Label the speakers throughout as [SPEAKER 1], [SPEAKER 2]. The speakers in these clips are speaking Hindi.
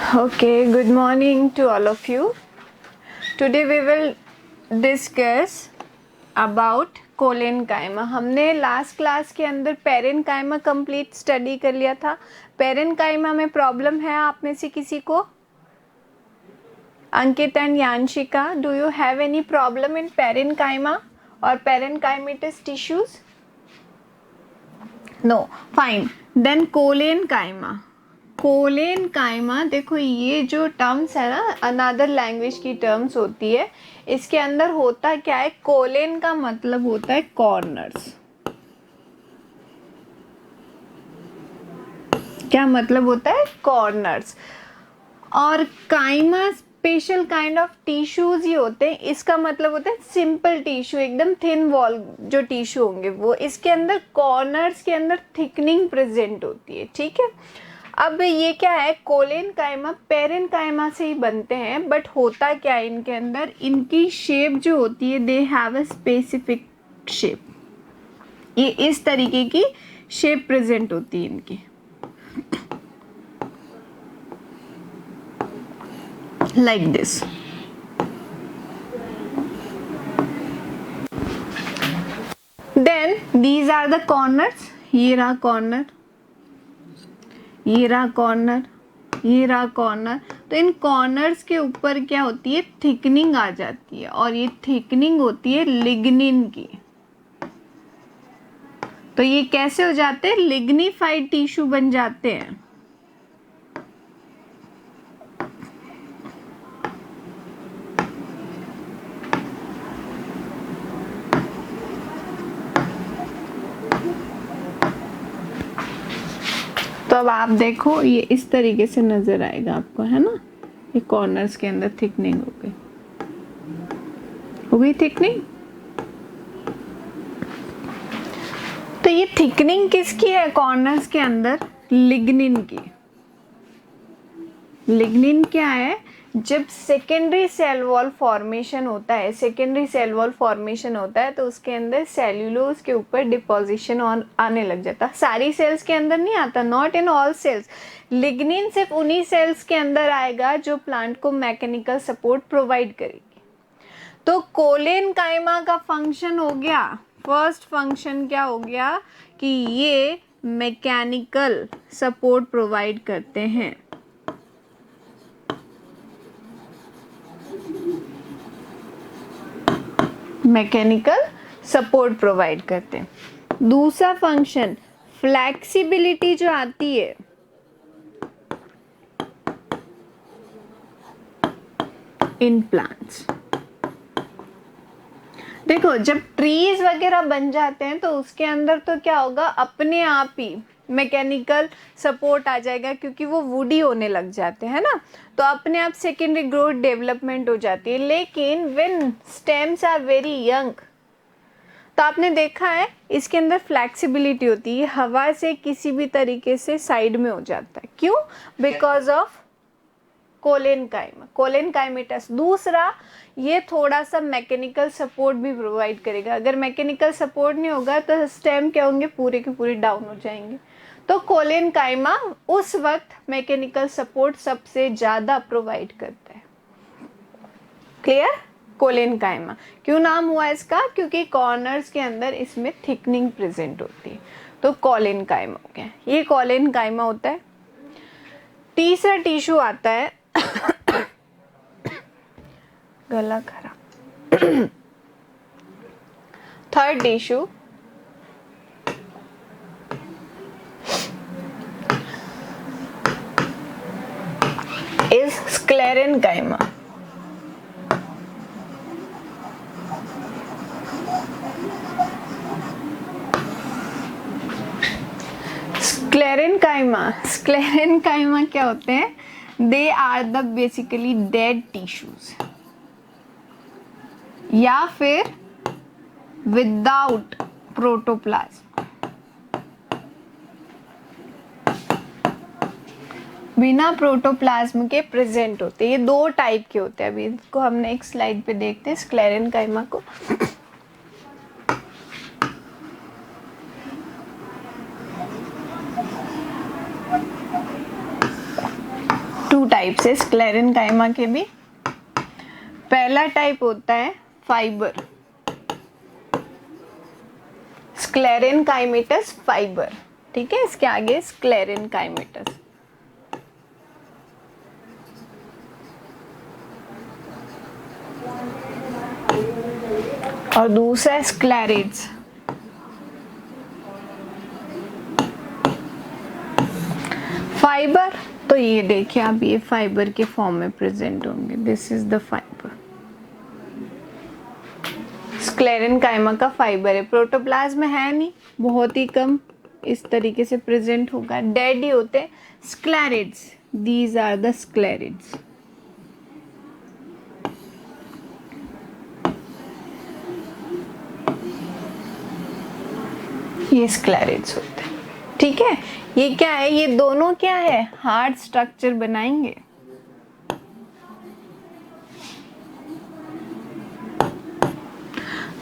[SPEAKER 1] Okay, good morning to all of you. Today we will discuss about collenchyma. हमने लास्ट क्लास के अंदर पेरेनकाइमा कंप्लीट स्टडी कर लिया था. पेरेनकाइमा में प्रॉब्लम है आप में से किसी को? Ankit and Yanshika, do you have any problem in parenchyma और parenchymatous tissues? No, fine. Then collenchyma. Collenchyma, देखो ये जो टर्म्स है ना, अनदर लैंग्वेज की टर्म्स होती है. इसके अंदर होता क्या है? कोलेन का मतलब होता है कॉर्नर्स. क्या मतलब होता है? कॉर्नर्स. और काइमा स्पेशल काइंड ऑफ टिश्यूज ही होते हैं. इसका मतलब होता है सिंपल टिश्यू, एकदम थिन वॉल जो टिश्यू होंगे वो. इसके अंदर कॉर्नर्स के अंदर थिकनिंग प्रेजेंट होती है. ठीक है. अब ये क्या है? कोलेनकाइमा पेरेनकाइमा से ही बनते हैं, बट होता क्या है इनके अंदर? इनकी शेप जो होती है, they have a specific shape. ये इस तरीके की शेप प्रेजेंट होती है इनकी, like this. Then these are the corners. ये रहा कॉर्नर, ये रहा कॉर्नर, ये रहा कॉर्नर. तो इन कॉर्नर्स के ऊपर क्या होती है? थिकनिंग आ जाती है, और ये थिकनिंग होती है लिग्निन की. तो ये कैसे हो जाते हैं? लिग्निफाइड टिश्यू बन जाते हैं. तो अब आप देखो, ये इस तरीके से नजर आएगा आपको, है ना? ये कॉर्नर्स के अंदर थिकनिंग हो गई थिकनिंग. तो ये थिकनिंग किसकी है कॉर्नर्स के अंदर? लिग्निन की. लिग्निन क्या है? जब सेकेंडरी सेल वॉल फॉर्मेशन होता है, सेकेंडरी सेल वॉल फॉर्मेशन होता है, तो उसके अंदर सेल्यूलोज के ऊपर डिपोजिशन आने लग जाता है. सारी सेल्स के अंदर नहीं आता, not in all cells. Lignin सिर्फ उन्हीं सेल्स के अंदर आएगा जो प्लांट को मैकेनिकल सपोर्ट प्रोवाइड करेगी. तो कोलेनकाइमा का फंक्शन हो गया, फर्स्ट फंक्शन क्या हो गया कि ये मैकेनिकल सपोर्ट प्रोवाइड करते हैं. मैकेनिकल सपोर्ट प्रोवाइड करते हैं. दूसरा फंक्शन फ्लेक्सिबिलिटी जो आती है, इन प्लांट्स. देखो जब ट्रीज वगैरह बन जाते हैं तो उसके अंदर तो क्या होगा? अपने आप ही मैकेनिकल सपोर्ट आ जाएगा, क्योंकि वो वुडी होने लग जाते हैं ना, तो अपने आप सेकेंडरी ग्रोथ डेवलपमेंट हो जाती है. लेकिन when stems are very young, तो आपने देखा है इसके अंदर फ्लेक्सिबिलिटी होती है, हवा से किसी भी तरीके से साइड में हो जाता है. क्यों? Because of collenchyma, collenchymatous. दूसरा, ये थोड़ा सा मैकेनिकल सपोर्ट भी प्रोवाइड करेगा. अगर मैकेनिकल सपोर्ट नहीं होगा तो स्टेम क्या होंगे? पूरे के पूरे डाउन हो जाएंगे. तो कोलेनकाइमा उस वक्त मैकेनिकल सपोर्ट सबसे ज्यादा प्रोवाइड करता है. क्लियर? कोलेनकाइमा क्यों नाम हुआ इसका? क्योंकि कॉर्नर्स के अंदर इसमें थिकनिंग प्रेजेंट होती है. तो कोलेनकाइमा हो गया, ये कोलेनकाइमा होता है. तीसरा टिश्यू आता है गला खराब. Third tissue is sclerenchyma. Sclerenchyma क्या होते हैं? They are the basically dead tissues, या फिर विदाउट प्रोटोप्लाज्म, बिना प्रोटोप्लाज्म के प्रेजेंट होते हैं. ये दो टाइप के होते हैं. अभी इसको हम नेक्स्ट स्लाइड पे देखते हैं स्क्लेरेनकाइमा को. टू टाइप टाइप्स है स्क्लेरेनकाइमा के भी। पहला टाइप होता है फाइबर, स्क्लेरेनकाइमेटस फाइबर, ठीक है, इसके आगे स्क्लेरेनकाइमेटस। और दूसरा है स्क्लेरिड्स। फाइबर तो ये देखिए आप, ये फाइबर के फॉर्म में प्रेजेंट होंगे, this is the fibre. Sclerenchyma का फाइबर है, प्रोटोप्लाज्म है नहीं, बहुत ही कम इस तरीके से प्रेजेंट होगा, डेड ही होते हैं। स्क्लेरिड्स, दीज आर द स्क्लेरिड्स। ये स्क्लेरिड्स होते हैं, ठीक है। ये क्या है, ये दोनों क्या है, हार्ड स्ट्रक्चर बनाएंगे।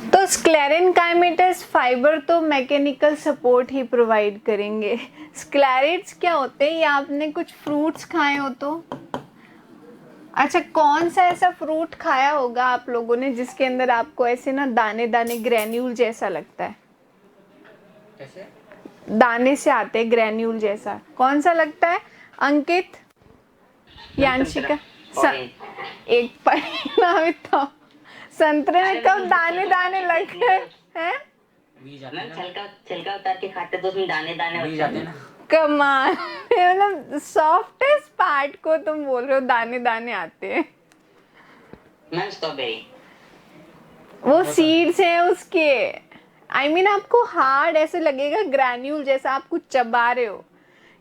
[SPEAKER 1] तो स्क्लेरेनकाइमेटस फाइबर तो मैकेनिकल सपोर्ट ही प्रोवाइड करेंगे। स्क्लेरिड्स क्या होते हैं, ये आपने कुछ फ्रूट्स खाए हो तो, अच्छा कौन सा ऐसा फ्रूट खाया होगा आप लोगों ने जिसके अंदर आपको ऐसे ना दाने दाने ग्रेन्यूल जैसा लगता है,
[SPEAKER 2] कैसे?
[SPEAKER 1] दाने से आते हैं ग्रेन्यूल जैसा, कौन सा लगता है अंकित, यांशिका? एक परिणाम तो संतरे में कब दाने दाने लग गए हैं?
[SPEAKER 2] बीज आते हैं ना,
[SPEAKER 3] छिलका उतार के खाते तो उसमें दाने दाने
[SPEAKER 2] बीज आते हैं ना।
[SPEAKER 1] कमाल, मतलब सॉफ्टेस्ट पार्ट को तुम बोल रहे हो दाने दाने आते हैं।
[SPEAKER 3] मैम स्ट्रॉबेरी,
[SPEAKER 1] वो सीड्स हैं उसके। I mean, आपको हार्ड ऐसे लगेगा ग्रैन्यूल जैसा, आप कुछ चबा रहे हो।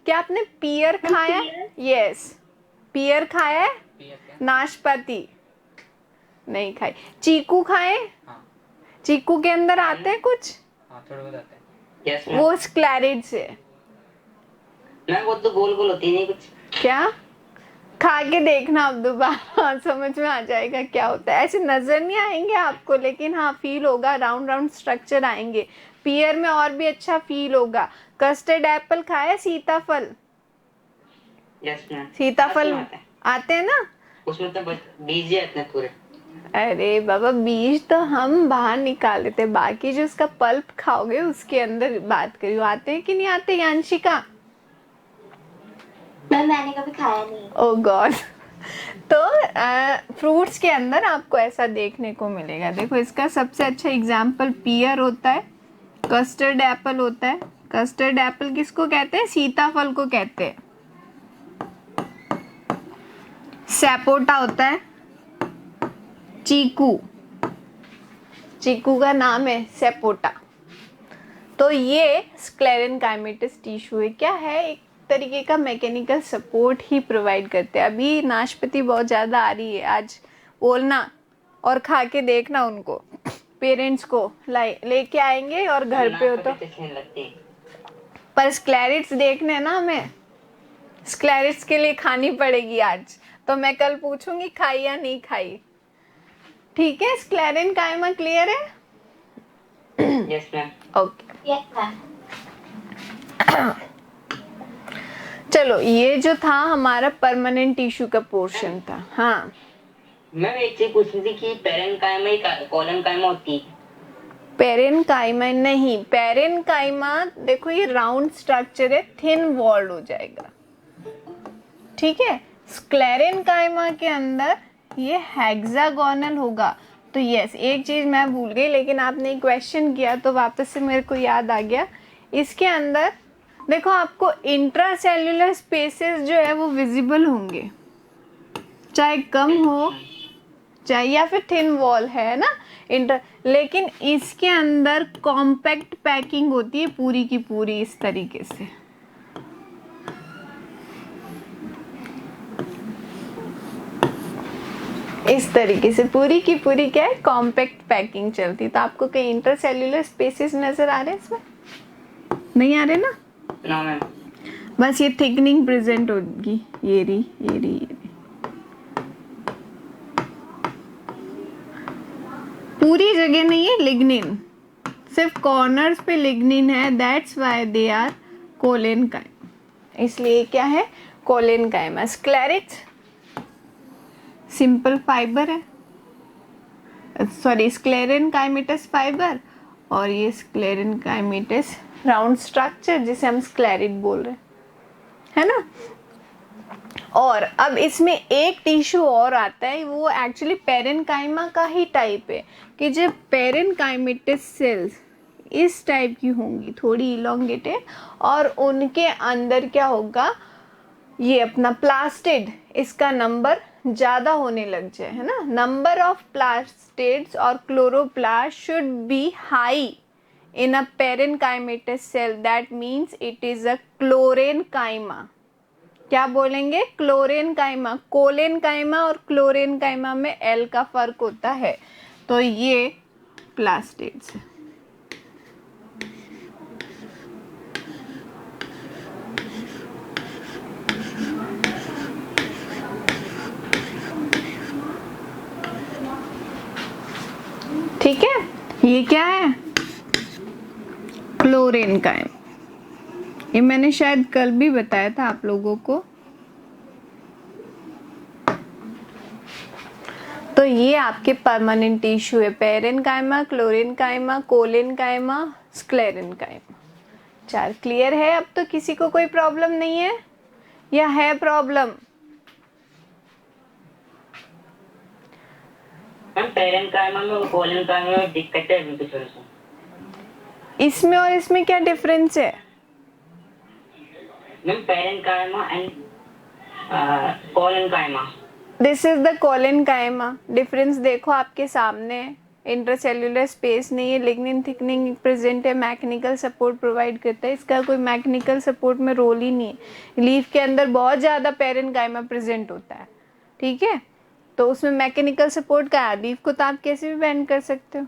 [SPEAKER 1] क्या आपने पियर खाया? यस, पियर खाया है। नाशपाती नहीं खाई। चीकू खाए?
[SPEAKER 2] हाँ
[SPEAKER 1] चीकू के अंदर आते हैं कुछ,
[SPEAKER 2] हाँ, थोड़े बहुत आते हैं।
[SPEAKER 3] Yes ma'am.
[SPEAKER 1] वो स्क्लेरिड्स है।
[SPEAKER 3] मैम वो तो गोल गोल होती नहीं कुछ।
[SPEAKER 1] क्या? खा के देखना अब दोबारा, समझ में आ जाएगा क्या होता है। ऐसे नजर नहीं आएंगे आपको, लेकिन हाँ फील होगा, राउंड राउंड स्ट्रक्चर आएंगे। पियर में और भी अच्छा फील होगा। कस्टर्ड एप्पल खाया? सीताफल?
[SPEAKER 3] Yes ma'am.
[SPEAKER 1] सीताफल आते हैं ना,
[SPEAKER 3] उसमें तो बस बीज ही आते हैं पूरे।
[SPEAKER 1] अरे बाबा बीज तो हम बाहर निकाल लेते, बाकी जो उसका पल्प खाओगे उसके अंदर बात करियो, आते हैं कि नहीं आते यांशिका?
[SPEAKER 4] मैंने कभी खाया नहीं।
[SPEAKER 1] ओ गॉड। तो फ्रूट्स के अंदर आपको ऐसा देखने को मिलेगा। देखो इसका सबसे अच्छा एग्जाम्पल पियर होता है, कस्टर्ड एप्पल होता है। कस्टर्ड एप्पल किसको कहते हैं? सीताफल को कहते हैं। सैपोटा होता है, चीकू, चीकू का नाम है सैपोटा। तो ये स्क्लेरेनकाइमेटस टिश्यू है, क्या है, एक तरीके का मैकेनिकल सपोर्ट ही प्रोवाइड करते हैं। अभी नाशपाती बहुत ज़्यादा आ रही है, आज बोलना और खा के देखना उनको, पेरेंट्स को लेके आएंगे और घर पे हो तो। पर स्क्लेरिड्स देखने हैं ना हमें, स्क्लेरिड्स के लिए खानी पड़ेगी आज, तो मैं कल पूछूंगी खाई या नहीं खाई, ठीक है? स्क्लेरेनकाइमा क्लियर है?
[SPEAKER 3] Yes ma'am.
[SPEAKER 1] Okay
[SPEAKER 4] yes ma'am.
[SPEAKER 1] चलो, ये जो था हमारा परमानेंट टिश्यू का पोर्शन था। हाँ
[SPEAKER 3] मैम एक चीज पूछनी थी कि पेरेनकाइमा ही कोलेनकाइमा होती है?
[SPEAKER 1] पेरेनकाइमा नहीं, पेरेनकाइमा देखो ये राउंड स्ट्रक्चर है, थिन वॉल्ड हो जाएगा, ठीक है। स्क्लेरेनकाइमा के अंदर ये हेक्सागोनल होगा। तो यस, एक चीज मैं भूल गई, लेकिन आपने क्वेश्चन किया तो वापस से मेरे को याद आ गया। इसके अंदर देखो आपको इंट्रासेल्युलर स्पेसेस जो है वो विजिबल होंगे, चाहे कम हो चाहे, या फिर थिन वॉल है ना लेकिन इसके अंदर कॉम्पैक्ट पैकिंग होती है पूरी की पूरी, इस तरीके से। इस तरीके से पूरी की पूरी क्या है, कॉम्पैक्ट पैकिंग चलती है। तो आपको कहीं इंटरसेल्युलर स्पेसेस नजर आ रहे हैं इसमें? नहीं आ रहे ना?
[SPEAKER 3] No ma'am.
[SPEAKER 1] बस ये थिकनिंग प्रेजेंट होगी, ये रही। पूरी जगह नहीं है लिग्निन, सिर्फ कॉर्नर्स पे लिग्निन है, that's why they are collenchyma, इसलिए क्या है, कोलेनकाइमा। स्क्लेरिड्स सिंपल फाइबर है, सॉरी स्क्लेरन काइमेटस फाइबर, और ये स्क्लेरन काइमेटस राउंड स्ट्रक्चर जिसे हम स्क्लेरिड बोल रहे हैं, है ना। और अब इसमें एक टिश्यू और आता है, वो एक्चुअली पेरेन्काइमा का ही टाइप है, कि जब पेरेन्काइमेटस सेल्स इस टाइप की होंगी, थोड़ी इलोंगेटेड, और उनके अंदर क्या होगा, ये अपना प्लास्टिड, इसका नंबर ज़्यादा होने लग जाए, है ना। नंबर ऑफ प्लास्टिड्स और chloroplast should be high in a parenchymatous cell, that means it is a chlorenchyma. क्या बोलेंगे, क्लोरेनकाइमा। कोलेनकाइमा और क्लोरेनकाइमा में एल का फर्क होता है, तो ये प्लास्टिड्स। ठीक है, ये क्या है, क्लोरेनकाइम। ये मैंने शायद कल भी बताया था आप लोगों को। तो ये आपके परमानेंट टिश्यू है, parenchyma, chlorenchyma, collenchyma, sclerenchyma. 4 clear है। अब तो किसी को कोई प्रॉब्लम नहीं है या है प्रॉब्लम?
[SPEAKER 3] मैम पेरेन्काइमा में और कोलेनकाइमा में दिक्कत है अभी थोड़ी सी।
[SPEAKER 1] इसमें और इसमें क्या डिफरेंस है?
[SPEAKER 3] Ma'am parenchyma and collenchyma.
[SPEAKER 1] This is the collenchyma. Difference देखो आपके सामने, इंटरसेल्यूलर स्पेस नहीं है, लिग्निन थिकनिंग प्रेजेंट है, मैकेनिकल सपोर्ट प्रोवाइड करता है। इसका कोई मैकेनिकल सपोर्ट में रोल ही नहीं है। लीफ के अंदर बहुत ज़्यादा पेरेन्काइमा प्रेजेंट होता है, ठीक है, तो उसमें मैकेनिकल सपोर्ट का है। लीफ को तो आप कैसे भी बेंड कर सकते हो।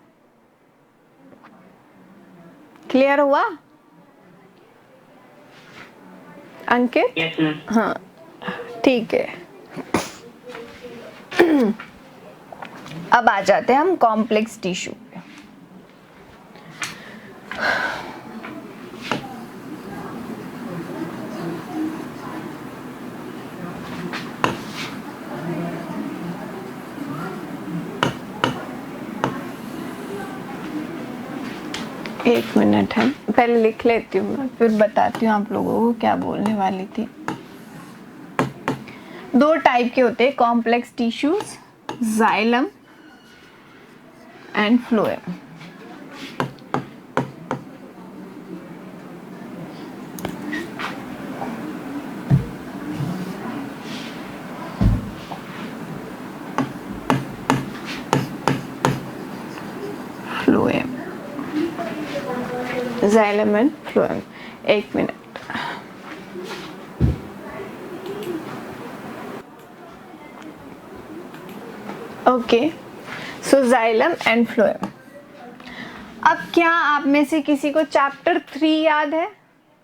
[SPEAKER 1] क्लियर हुआ अंकित?
[SPEAKER 3] Yes ma'am.
[SPEAKER 1] हाँ ठीक है। अब आ जाते हैं हम कॉम्प्लेक्स टिश्यू पे। एक मिनट है, पहले लिख लेती हूँ मैं, फिर बताती हूँ आप लोगों को क्या बोलने वाली थी। 2 टाइप के होते हैं complex tissues, xylem and phloem. Phloem, xylem and phloem. एक minute. Okay, so xylem and phloem. अब क्या आप में से किसी को चैप्टर 3 याद है?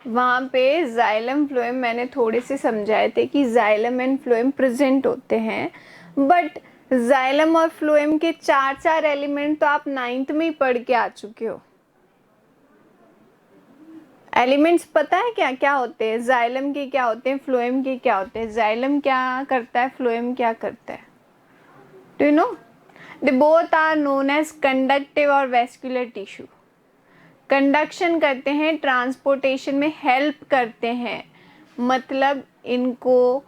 [SPEAKER 1] वहाँ पे जाइलम फ्लोएम मैंने थोड़े से समझाए थे कि जाइलम एंड फ्लोएम प्रेजेंट होते हैं, बट जाइलम और फ्लोएम के 4 एलिमेंट तो आप 9th में ही पढ़ के आ चुके हो। एलिमेंट्स पता है क्या क्या होते हैं? जाइलम के क्या होते हैं, फ्लोएम के क्या होते हैं? जाइलम क्या करता है, फ्लोएम क्या करता है? Do you know? They both are known as conductive और vascular tissue. कंडक्शन करते हैं, ट्रांसपोर्टेशन में हेल्प करते हैं। मतलब इनको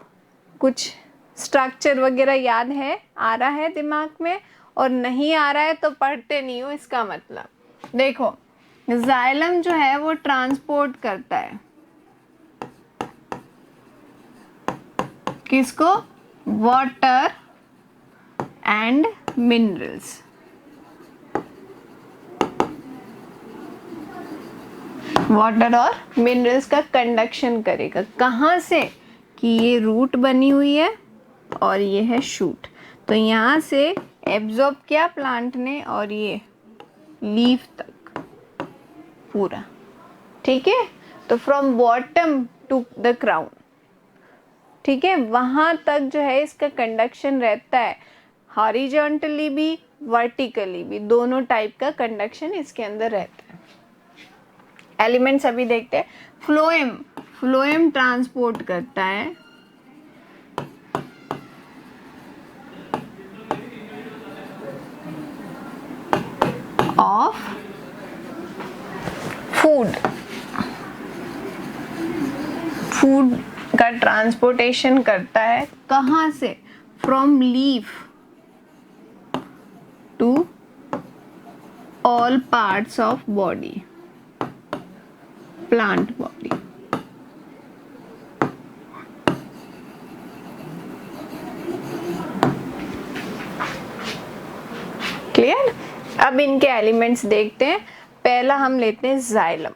[SPEAKER 1] कुछ स्ट्रक्चर वगैरह याद है, आ रहा है दिमाग में, और नहीं आ रहा है तो पढ़ते नहीं हो, इसका मतलब। देखो जाइलम जो है वो ट्रांसपोर्ट करता है किसको? Water and minerals. वाटर और मिनरल्स का कंडक्शन करेगा। कहाँ से? कि ये रूट बनी हुई है और ये है शूट, तो यहाँ से एब्जॉर्ब किया प्लांट ने और ये लीफ तक पूरा, ठीक है। तो from bottom to the crown, ठीक है, वहाँ तक जो है इसका कंडक्शन रहता है। हॉरिजॉन्टली भी, वर्टिकली भी, दोनों टाइप का कंडक्शन इसके अंदर रहता है। एलिमेंट्स अभी देखते हैं। फ्लोएम, फ्लोएम ट्रांसपोर्ट करता है फूड का ट्रांसपोर्टेशन करता है कहाँ से? From leaf to all parts of body, plant body. Clear? अब इनके एलिमेंट्स देखते हैं। पहला हम लेते हैं जाइलम।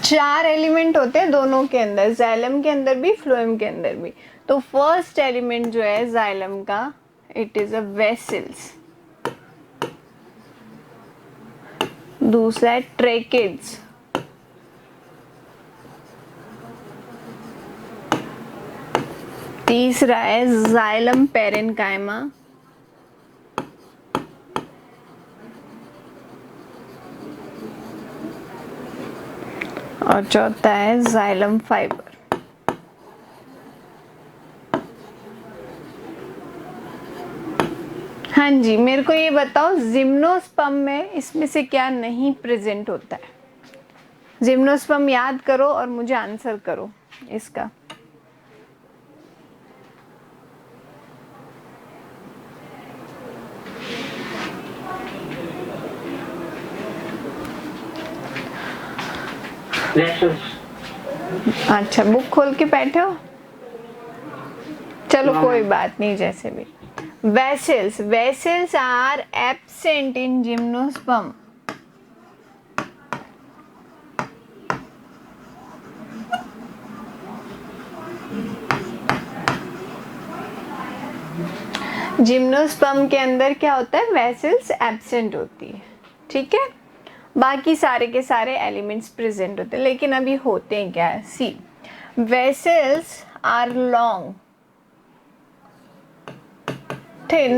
[SPEAKER 1] चार एलिमेंट होते हैं दोनों के अंदर, जाइलम के अंदर भी, फ्लोएम के अंदर भी। तो फर्स्ट एलिमेंट जो है जाइलम का, इट इज अ वेसल्स। दूसरा है ट्रेकिड्स। तीसरा है जाइलम पेरेन्काइमा। और चौथा है जाइलम फाइबर। हाँ जी, मेरे को ये बताओ जिम्नोस्पर्म में इसमें से क्या नहीं प्रेजेंट होता है? जिम्नोस्पर्म याद करो और मुझे आंसर करो इसका। अच्छा, बुक खोल के बैठे हो? चलो कोई बात नहीं, जैसे भी। Vessels are absent in gymnosperm. Gymnosperm के अंदर क्या होता है? वेसल्स एब्सेंट होती है, ठीक है। बाकी सारे के सारे एलिमेंट्स प्रेजेंट होते हैं, लेकिन अभी होते हैं क्या? See, vessels are long, thin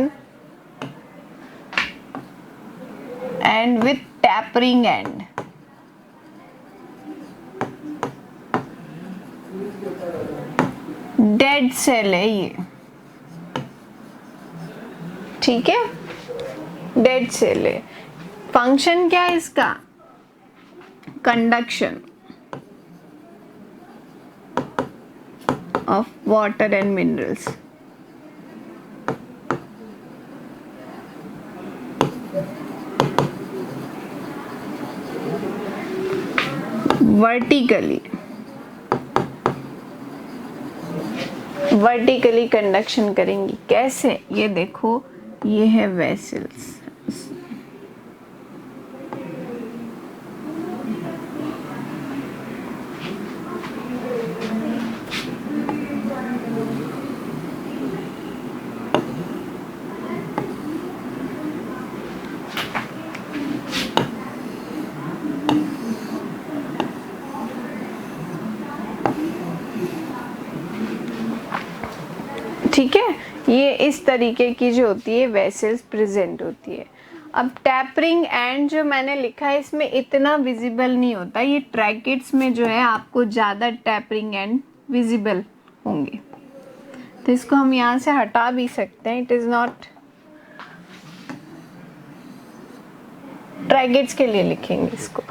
[SPEAKER 1] and with tapering end. Dead cell है ये, ठीक है, डेड सेल है। फंक्शन क्या है इसका? Conduction of water and minerals. Vertically conduction करेंगी। कैसे? ये देखो, ये है वेसल्स। ठीक है, ये इस तरीके की जो होती है वेसल्स प्रेजेंट होती है। अब टैपरिंग एंड जो मैंने लिखा है इसमें इतना विजिबल नहीं होता, ये ट्रैकिड्स में जो है आपको ज़्यादा टैपरिंग एंड विजिबल होंगे, तो इसको हम यहाँ से हटा भी सकते हैं। इट इज़ नॉट, ट्रैकिड्स के लिए लिखेंगे इसको।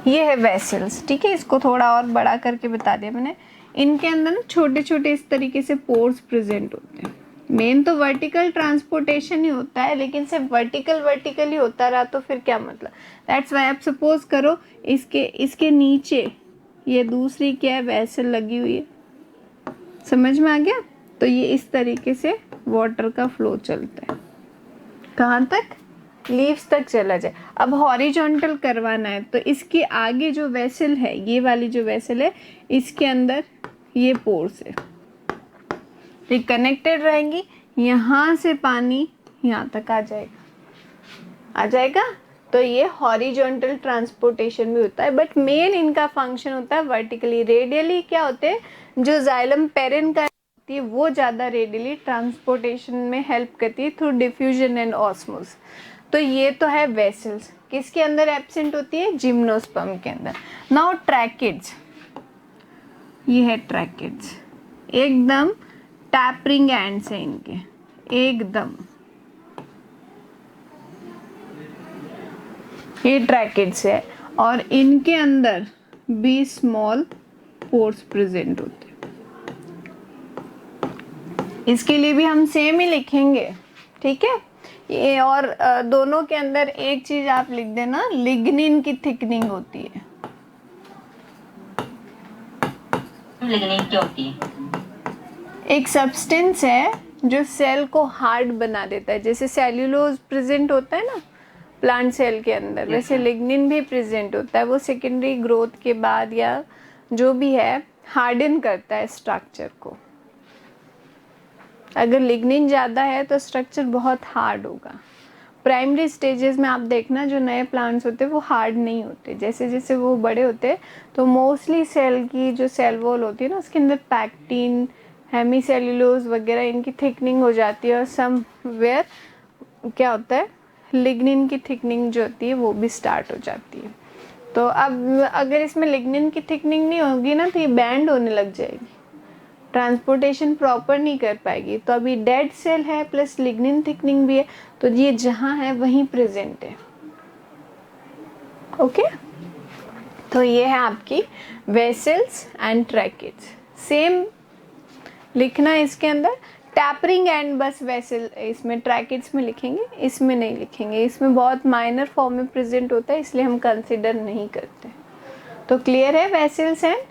[SPEAKER 1] ये है वेसल्स, ठीक है। इसको थोड़ा और बड़ा करके बता दिया मैंने। इनके अंदर ना छोटे छोटे इस तरीके से पोर्स प्रेजेंट होते हैं। मेन तो वर्टिकल ट्रांसपोर्टेशन ही होता है, लेकिन सिर्फ वर्टिकल ही होता रहा तो फिर क्या मतलब? दैट्स वाई आप सपोज करो इसके नीचे ये दूसरी क्या है, वेसल लगी हुई है, समझ में आ गया? तो ये इस तरीके से वाटर का फ्लो चलता है, कहाँ तक? लीव्स तक चला जाए। अब हॉरिजॉन्टल करवाना है तो इसके आगे जो वेसल है, ये वाली जो वेसल है, इसके अंदर ये पोर्स है, ये कनेक्टेड रहेंगी। यहाँ से पानी यहाँ तक आ जाएगा। तो ये हॉरिजॉन्टल ट्रांसपोर्टेशन भी होता है, बट मेन इनका फंक्शन होता है वर्टिकली। रेडियली क्या होते हैं? जो जाइलम पेरेन्काइमा होती है वो ज़्यादा रेडियली ट्रांसपोर्टेशन में हेल्प करती है थ्रू डिफ्यूजन एंड ऑस्मोस। तो ये तो है वेसल्स, किसके अंदर एब्सेंट होती है? जिम्नोस्पर्म के अंदर। नाउ ट्रैकिड्स, ये है ट्रैकिड्स, एकदम टैपरिंग एंड्स है इनके, एकदम ये ट्रैकेट्स है और इनके अंदर भी स्मॉल पोर्स प्रेजेंट होते हैं। इसके लिए भी हम सेम ही लिखेंगे, ठीक है। ये और दोनों के अंदर एक चीज आप लिख देना, लिग्निन की थिकनिंग होती है।
[SPEAKER 3] लिग्निन क्या होती है?
[SPEAKER 1] एक सब्सटेंस है जो सेल को हार्ड बना देता है। जैसे सेल्यूलोज प्रेजेंट होता है ना प्लांट सेल के अंदर, वैसे लिग्निन भी प्रेजेंट होता है। वो सेकेंडरी ग्रोथ के बाद या जो भी है हार्डन करता है स्ट्रक्चर को। अगर लिग्निन ज़्यादा है तो स्ट्रक्चर बहुत हार्ड होगा। प्राइमरी स्टेजेस में आप देखना जो नए प्लांट्स होते हैं वो हार्ड नहीं होते। जैसे जैसे वो बड़े होते हैं तो मोस्टली सेल की जो सेल वॉल होती है ना उसके अंदर पैक्टिन, हेमीसेल्यूलोज वगैरह इनकी थिकनिंग हो जाती है और समवेयर क्या होता है लिग्निन की थिकनिंग जो होती है वो भी स्टार्ट हो जाती है। तो अब अगर इसमें लिग्निन की थिकनिंग नहीं होगी ना तो ये बैंड होने लग जाएगी, ट्रांसपोर्टेशन प्रॉपर नहीं कर पाएगी। तो अभी डेड सेल है प्लस लिग्निन थिकनिंग भी है तो ये जहाँ है वहीं प्रेजेंट है। ओके, तो ये है आपकी वेसल्स एंड ट्रैकेट्स। सेम लिखना है इसके अंदर टैपरिंग एंड बस वेसल इसमें ट्रैकेट्स में लिखेंगे, इसमें नहीं लिखेंगे। इसमें बहुत माइनर फॉर्म में प्रेजेंट होता है इसलिए हम कंसिडर नहीं करते। तो क्लियर है वेसल्स एंड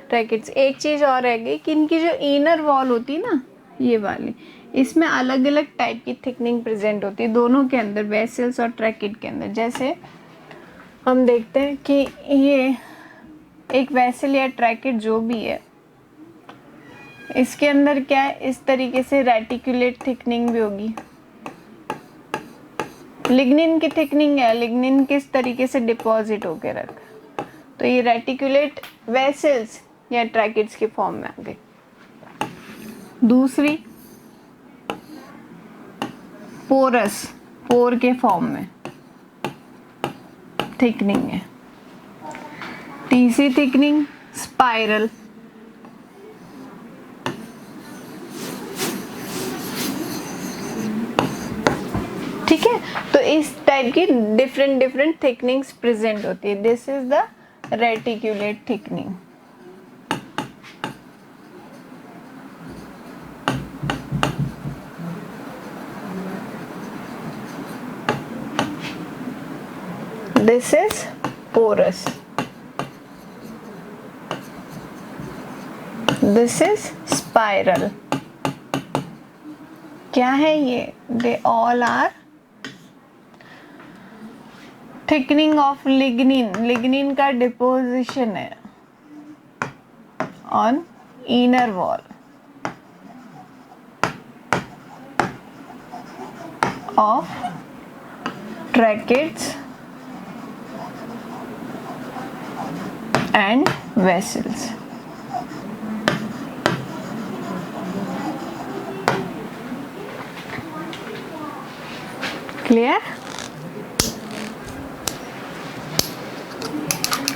[SPEAKER 1] ट्रैकेट्स। एक चीज़ और रह गई कि इनकी जो इनर वॉल होती है ना ये वाली, इसमें अलग अलग टाइप की थिकनिंग प्रेजेंट होती है दोनों के अंदर, वेसल्स और ट्रैकेट के अंदर। जैसे हम देखते हैं कि ये एक वेसल या ट्रैकेट जो भी है इसके अंदर क्या है इस तरीके से रेटिकुलेट थिकनिंग भी होगी। लिग्निन की थिकनिंग है, लिग्निन किस तरीके से डिपॉजिट होकर रखा, तो ये रेटिकुलेट वेसल्स या ट्रैकेट्स के फॉर्म में आ गई। दूसरी पोरस, पोर के फॉर्म में थिकनिंग है। तीसरी थिकनिंग स्पाइरल। ठीक है, तो इस टाइप की डिफरेंट डिफरेंट थिकनिंग्स प्रेजेंट होती है। This is the reticulate thickening. This is porous. This is spiral. क्या है ये? They all are thickening of lignin. Lignin का deposition है on inner wall of tracheids and vessels. Clear?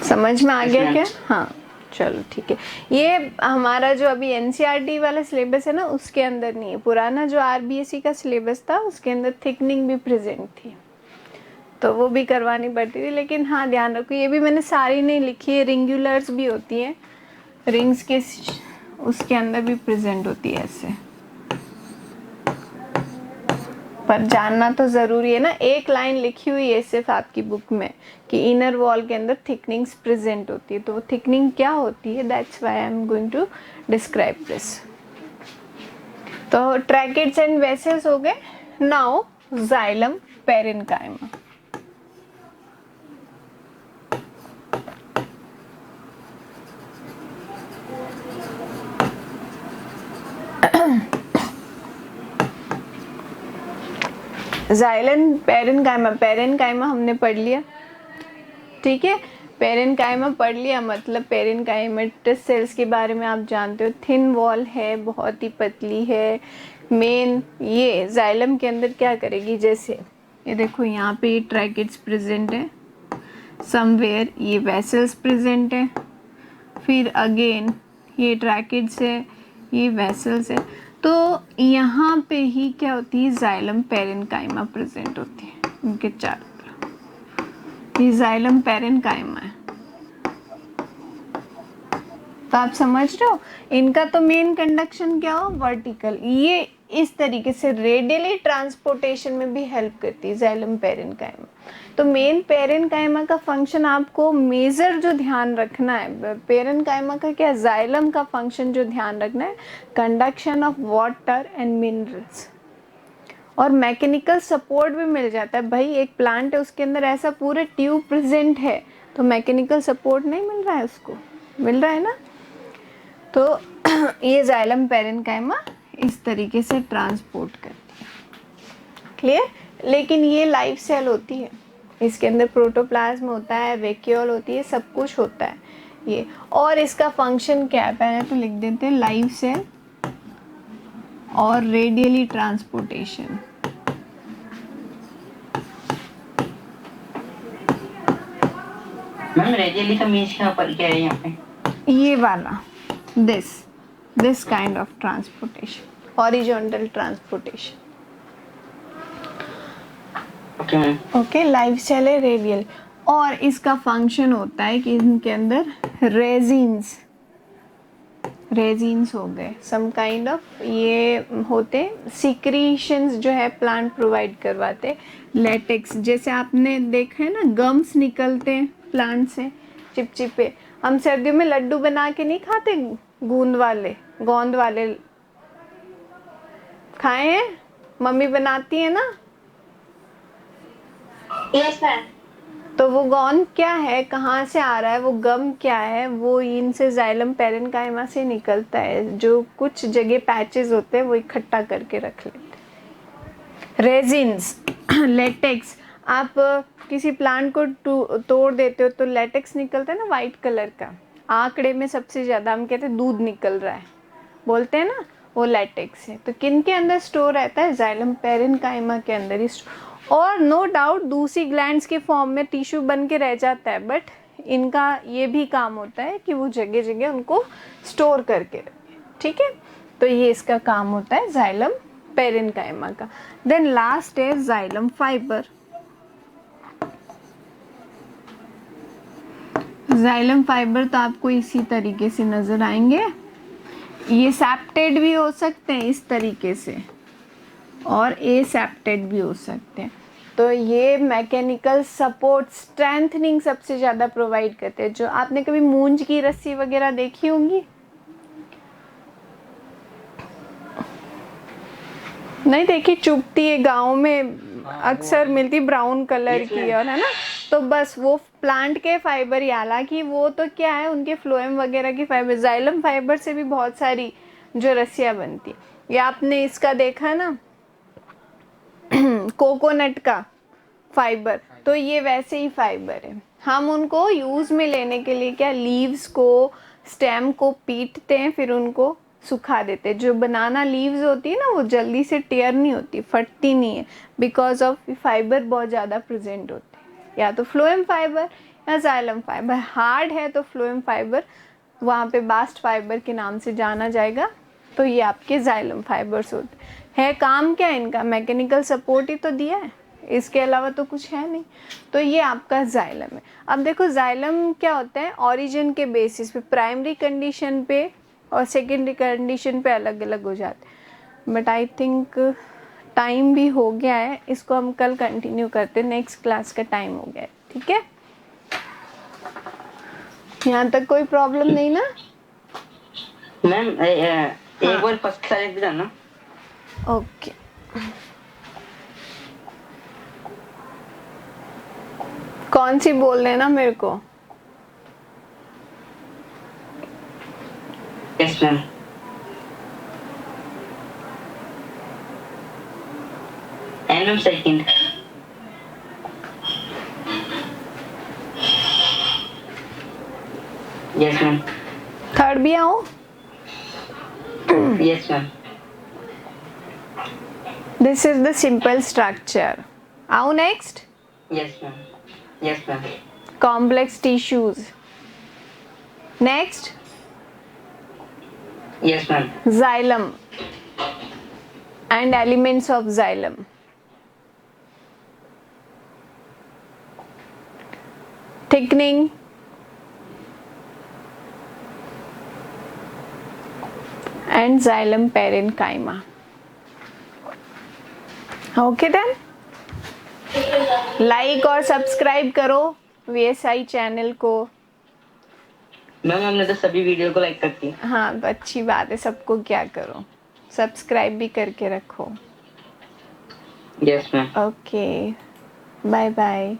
[SPEAKER 1] समझ में आ गया क्या? हाँ चलो ठीक है। ये हमारा जो अभी एनसीईआरटी वाला सिलेबस है ना उसके अंदर नहीं है। पुराना जो आरबीएसई का सिलेबस था उसके अंदर थिकनिंग भी प्रेजेंट थी तो वो भी करवानी पड़ती थी। लेकिन हाँ ध्यान रखो ये भी मैंने सारी नहीं लिखी है, रिंगुलर्स भी होती हैं, रिंग्स के उसके अंदर भी प्रेजेंट होती है ऐसे, पर जानना तो ज़रूरी है ना। एक लाइन लिखी हुई है सिर्फ आपकी बुक में कि इनर वॉल के अंदर थिकनिंग्स प्रेजेंट होती है, तो वो थिकनिंग क्या होती है that's why I am going to describe this. तो ट्रैकेट्स एंड वेसल्स हो गए। Now xylem parenchyma. Xylem parenchyma, parenchyma हमने पढ़ लिया, ठीक है। पेरेन्काइमा पढ़ लिया मतलब पेरेन्काइमेटस सेल्स के बारे में आप जानते हो। थिन वॉल है, बहुत ही पतली है। मेन ये जाइलम के अंदर क्या करेगी, जैसे ये देखो यहाँ पे ये ट्रैकेट्स प्रेजेंट है, समवेयर ये वेसल्स प्रेजेंट है, फिर अगेन ये ट्रैकेट्स है, ये वेसल्स है। तो यहाँ पे ही क्या होती है जाइलम पेरेन्काइमा प्रेजेंट होती है इनके चारों तरफ। ये जाइलम पेरेन्काइमा है। तो आप समझ रहे हो, इनका तो मेन कंडक्शन क्या हो, वर्टिकल। ये इस तरीके से रेडियली ट्रांसपोर्टेशन में भी हेल्प करती है जाइलम पेरेन्काइमा। तो मेन पेरेन्काइमा का फंक्शन आपको मेजर जो ध्यान रखना है, पेरेन्काइमा का क्या, जाइलम का फंक्शन जो ध्यान रखना है, conduction of water and minerals. और मैकेनिकल सपोर्ट भी मिल जाता है भाई। एक प्लांट है, उसके अंदर ऐसा पूरा ट्यूब प्रेजेंट है, तो मैकेनिकल सपोर्ट नहीं मिल रहा है उसको, मिल रहा है ना। तो ये जाइलम पेरेन्काइमा इस तरीके से ट्रांसपोर्ट करती है। क्लियर। लेकिन ये लाइफ सेल होती है, इसके अंदर प्रोटोप्लाज्म होता है, वैक्यूल होती है, सब कुछ होता है ये। और इसका फंक्शन क्या है, पहले तो लिख देते हैं, लाइफ सेल और रेडियली ट्रांसपोर्टेशन।
[SPEAKER 3] मैम रेडियली का मीन्स क्या पर क्या है यहाँ पे?
[SPEAKER 1] ये वाला, this kind of transportation, horizontal transportation.
[SPEAKER 3] Okay ma'am.
[SPEAKER 1] Okay, life cell है, रेडियल। और इसका फंक्शन होता है कि इनके अंदर रेजिन्स हो गए, सम काइंड ऑफ, ये होते सिक्रीशंस जो है प्लांट प्रोवाइड करवाते। लेटेक्स, जैसे आपने देखा है ना, गम्स निकलते हैं प्लांट से, चिपचिपे। हम सर्दियों में लड्डू बना के नहीं खाते, गोंद वाले खाए हैं, मम्मी बनाती है ना।
[SPEAKER 3] Yes ma'am.
[SPEAKER 1] तो वो गोंद क्या है, कहाँ से आ रहा है, वो गम क्या है, वो इनसे जाइलम पेरेन्काइमा से निकलता है। जो कुछ जगह पैचेस होते हैं वो इकट्ठा करके रख लेते हैं। रेजिन्स, लेटेक्स, आप किसी प्लांट को तोड़ देते हो तो लेटेक्स निकलता है ना, वाइट कलर का। आंकड़े में सबसे ज़्यादा हम कहते हैं दूध निकल रहा है, बोलते हैं ना, वो लेटेक्स है। तो किन के अंदर स्टोर रहता है, जाइलम पेरेन्काइमा के अंदर ही। और नो डाउट दूसरी ग्लैंड्स के फॉर्म में टिश्यू बन के रह जाता है, बट इनका ये भी काम होता है कि वो जगह जगह उनको स्टोर करके रखें। ठीक है, तो ये इसका काम होता है जाइलम पेरेन्काइमा का। देन लास्ट है जाइलम फाइबर। जाइलम फाइबर तो आपको इसी तरीके से नजर आएंगे। ये सेप्टेड भी हो सकते हैं इस तरीके से, और एसेप्टेड भी हो सकते हैं। तो ये मैकेनिकल सपोर्ट, स्ट्रेंथनिंग सबसे ज़्यादा प्रोवाइड करते हैं। जो आपने कभी मूंज की रस्सी वगैरह देखी होंगी, नहीं देखी, चुभती है, गाँव में अक्सर मिलती, ब्राउन कलर की, और है ना। तो बस वो प्लांट के फाइबर ही, हालांकि वो तो क्या है, उनके फ्लोएम वगैरह की फाइबर, जाइलम फाइबर से भी बहुत सारी जो रस्सियाँ बनती। ये आपने इसका देखा ना, कोकोनट का फाइबर, तो ये वैसे ही फाइबर है। हम उनको यूज में लेने के लिए क्या, लीव्स को, स्टेम को पीटते हैं, फिर उनको सुखा देते हैं। जो बनाना लीव्स होती है ना, वो जल्दी से टेयर नहीं होती, फटती नहीं है, बिकॉज ऑफ फाइबर बहुत ज़्यादा प्रेजेंट होते हैं। या तो फ्लोएम फाइबर या जाइलम फाइबर। हार्ड है तो फ्लोएम फाइबर, वहाँ पे बास्ट फाइबर के नाम से जाना जाएगा। तो ये आपके जाइलम फाइबर्स होते हैं। काम क्या है इनका, मैकेनिकल सपोर्ट ही तो दिया है, इसके अलावा तो कुछ है नहीं। तो ये आपका जाइलम है। अब देखो जाइलम क्या होता है, ओरिजिन के बेसिस पे, प्राइमरी कंडीशन पे और सेकेंडरी कंडीशन पे अलग अलग हो जाते हैं। बट आई थिंक टाइम भी हो गया है, इसको हम कल कंटिन्यू करते हैं, नेक्स्ट क्लास का टाइम हो गया है। ठीक है, यहाँ तक कोई प्रॉब्लम नहीं ना
[SPEAKER 3] मैम? एक बार फर्स्ट साइड भी ना।
[SPEAKER 1] ओके, कौन सी बोल रहे ना मेरे को?
[SPEAKER 3] Yes ma'am. And ma'am second. Yes ma'am.
[SPEAKER 1] Third भी आऊँ?
[SPEAKER 3] Yes ma'am.
[SPEAKER 1] This is the simple structure. Now next,
[SPEAKER 3] yes ma'am. Yes ma'am.
[SPEAKER 1] complex tissues. Next,
[SPEAKER 3] yes ma'am.
[SPEAKER 1] xylem and elements of xylem. thickening, and xylem parenchyma. Okay then, like और सब्सक्राइब करो VSI चैनल को।
[SPEAKER 3] मैम हमने तो सभी वीडियो को लाइक करती है।
[SPEAKER 1] हाँ तो अच्छी बात है, सबको क्या करो, सब्सक्राइब भी करके रखो।
[SPEAKER 3] Yes ma'am.
[SPEAKER 1] Okay, bye bye.